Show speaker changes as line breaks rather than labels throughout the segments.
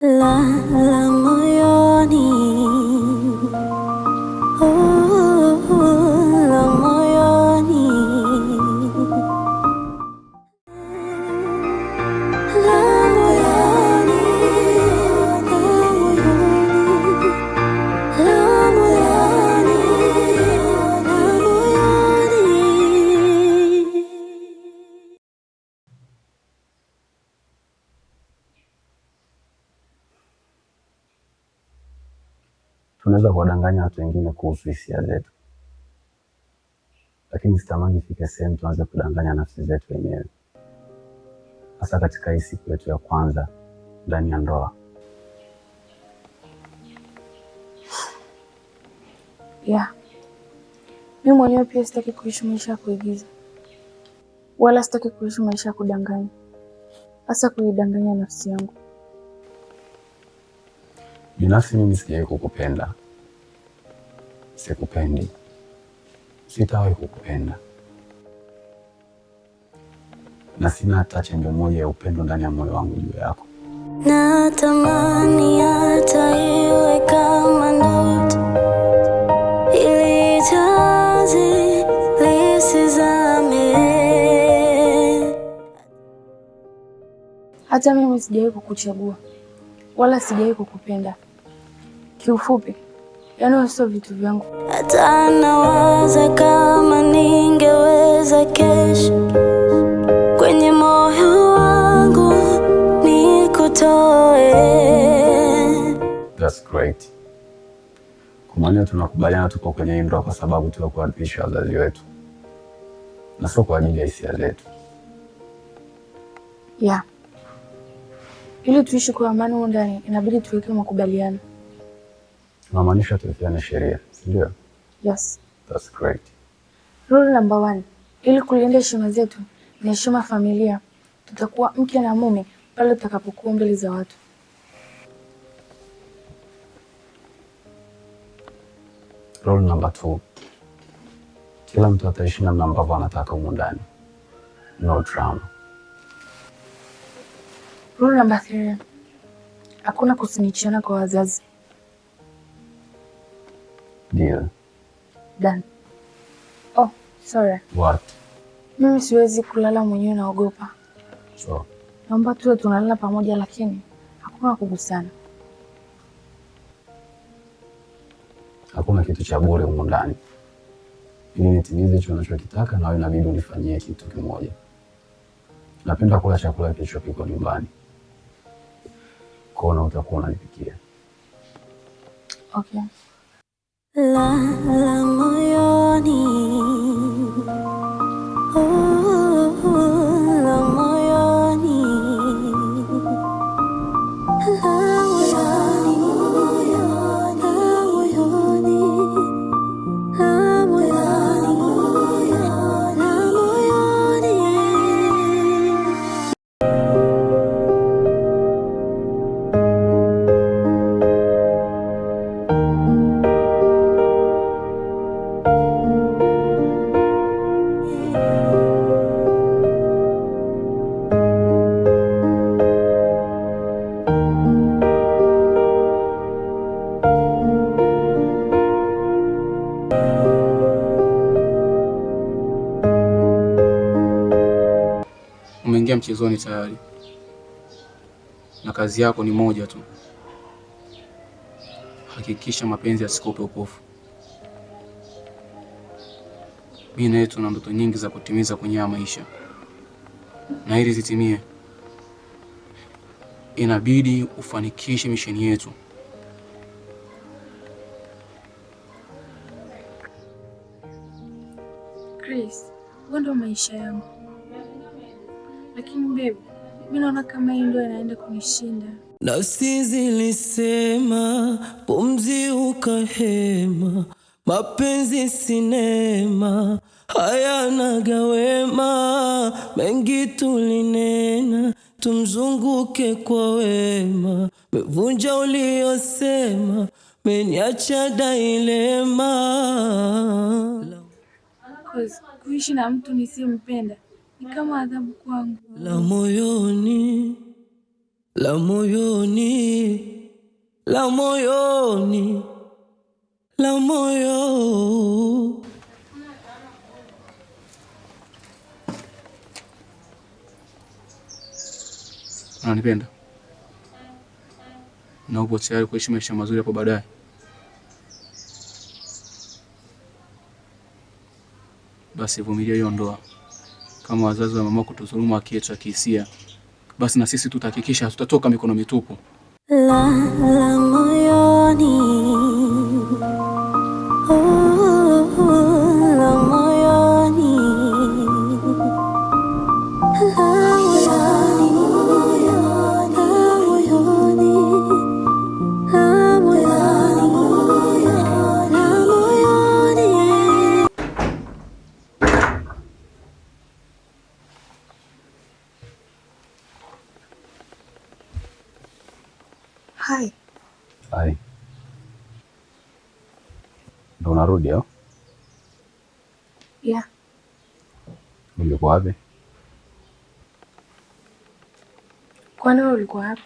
La moyoni, la moyoni, la moyoni, la moyoni, la moyoni.
Tunaweza kuwadanganya watu wengine kuhusu hisia zetu, lakini sitamani ifike sehemu tuanze kudanganya nafsi zetu wenyewe, hasa katika hii siku yetu ya kwanza ndani ya ndoa.
Mimi mwenyewe pia sitaki kuishi maisha ya kuigiza, wala sitaki kuishi maisha ya kudanganya, hasa kuidanganya nafsi yangu.
Binafsi mimi sijawahi kukupenda, sikupendi, sitawahi kukupenda, na sina hata chembe moja ya upendo ndani ya moyo wangu juu yako.
Natamani hata iwe kama ndoto, ili jazi lisizame.
Hata mimi sijawahi kukuchagua wala sijawahi kukupenda. Kiufupi, yaani sio vitu vyangu.
Hata nawaza kama ningeweza kesho kwenye moyo wangu nikutoe.
That's great. Kwa maana tunakubaliana tuko kwenye hii ndoa kwa sababu tu ya kuadhimisha wazazi wetu na sio kwa ajili ya hisia zetu.
Ili tuishi kwa amani huko ndani inabidi tuweke makubaliano.
Tunamaanisha tuwekeane sheria, si ndio?
Yes.
That's great.
Rule number 1, ili kulinda heshima zetu na heshima familia, tutakuwa mke na mume pale tutakapokuwa mbele za watu.
Rule number 2, kila mtu ataishi namna ambavyo anataka humu ndani. No drama.
Rule number 3, hakuna kusinichiana kwa wazazi.
Deal.
Done. Oh, sorry.
What?
Mimi siwezi kulala mwenyewe, naogopa.
So,
naomba tuwe tunalala pamoja lakini hakuna kugusana.
hakuna kitu cha bure humu ndani. Ili nitimize hicho unachokitaka, na wewe inabidi unifanyie kitu kimoja. Napenda kula chakula kilichopikwa nyumbani. Kona utakuwa unanipikia.
Okay.
La moyoni, la moyoni, la moyoni, la moyoni, la moyoni, la moyoni.
Umeingia mchezoni tayari, na kazi yako ni moja tu. Hakikisha mapenzi yasikupe upofu. Mimi na wewe tuna ndoto nyingi za kutimiza kwenye haya maisha, na ili zitimie inabidi ufanikishe misheni yetu.
Chris, wewe ndo maisha yangu. Lakini baby, mimi naona kama hii ndio inaenda kunishinda.
Nafsi zilisema pumzi ukahema, mapenzi sinema hayana gawema, mengi tulinena tumzunguke kwa wema, mevunja uliosema, meniacha dailema.
Kuishi na mtu nisiyempenda ni kama adhabu kwangu.
La moyoni, la moyoni, la moyoni, la moyo.
Unanipenda na upo tayari kuishi maisha mazuri hapo baadaye? Basi vumilia hiyo ndoa. Kama wazazi wa mama kutudhulumu haki yetu ya kihisia, basi na sisi tutahakikisha hatutatoka mikono mitupu.
La moyoni, la moyoni, la moyoni, la moyoni.
Hai.
Hai. Ndo unarudi au?
Yeah.
Ulikuwa wapi?
Kwani wewe ulikuwa wapi?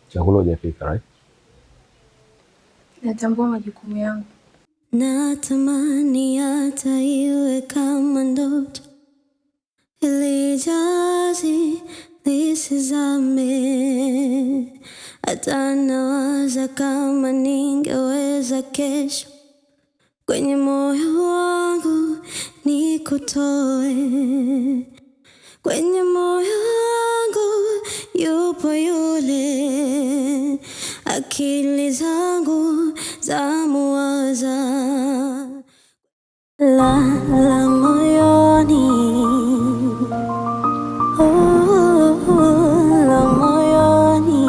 Chakula hujapika, right?
Natambua majukumu yangu.
Natamani hata iwe kama ndoto, ili jazi lisizame. Hata nawaza kama ningeweza kesho kwenye moyo wangu nikutoe. Kwenye moyo wangu yupo yule, akili zangu zamuwaza. La moyoni, la moyoni.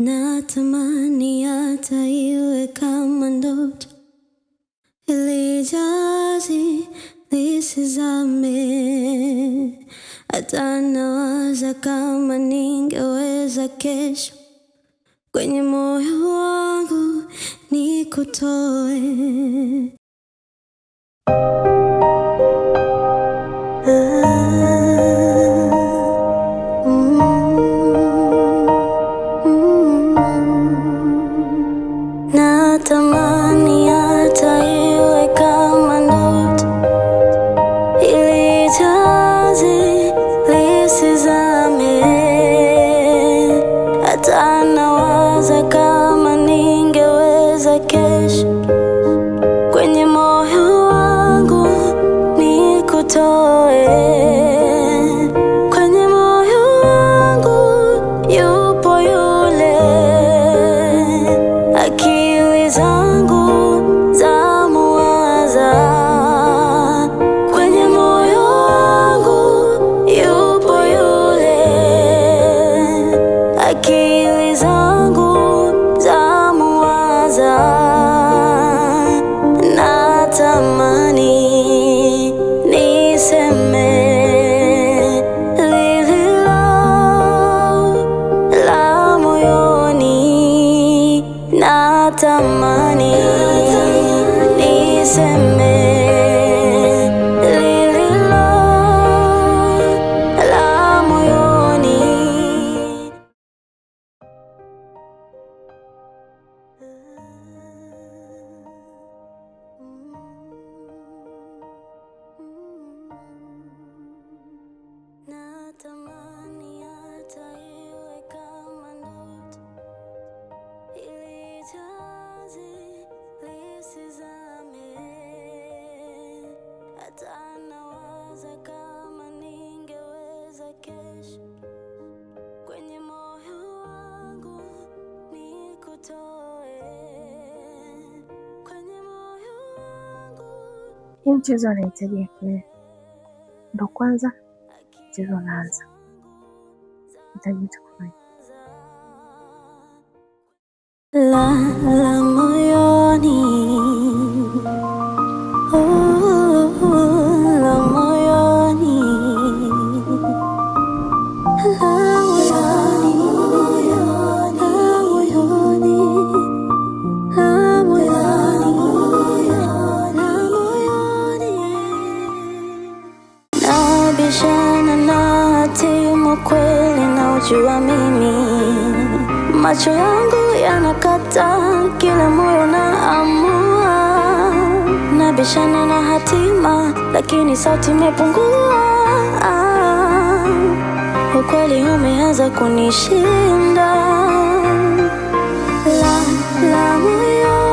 Natamani hata iwe kama ndoto, ili jazi lisizame. Hata nawaza kama ningeweza kesho kwenye moyo wangu nikutoe. Natamani hata iwe kama ndoto, ili jazi lisizame. Hata nawaza kama ningeweza kesho kwenye moyo wangu nikutoe. Kwenye moyo wangu yupo yule, akili zangu zamuwaza. Kwenye moyo wangu yupo yule, akili zangu zamuwaza. Natamani niseme lililo la moyoni. Natamani niseme lililo la moyoni. Natamani hata iwe kama ndoto, ili jazi lisizame. Hata nawaza kama ningeweza kesho kwenye moyo wangu nikutoe. Kwenye moyo wangu.
Hii mchezo anahitaji akili. Ndo kwanza mchezo unaanza. Nitajuta kufanya.
La moyoni, la moyoni, nabishana na hatima kweli, na ujua mimi macho yangu yanakata, kila moyo naamua. Nabishana na hatima, lakini sauti imepungua. Ukweli umeanza kunishinda. La moyo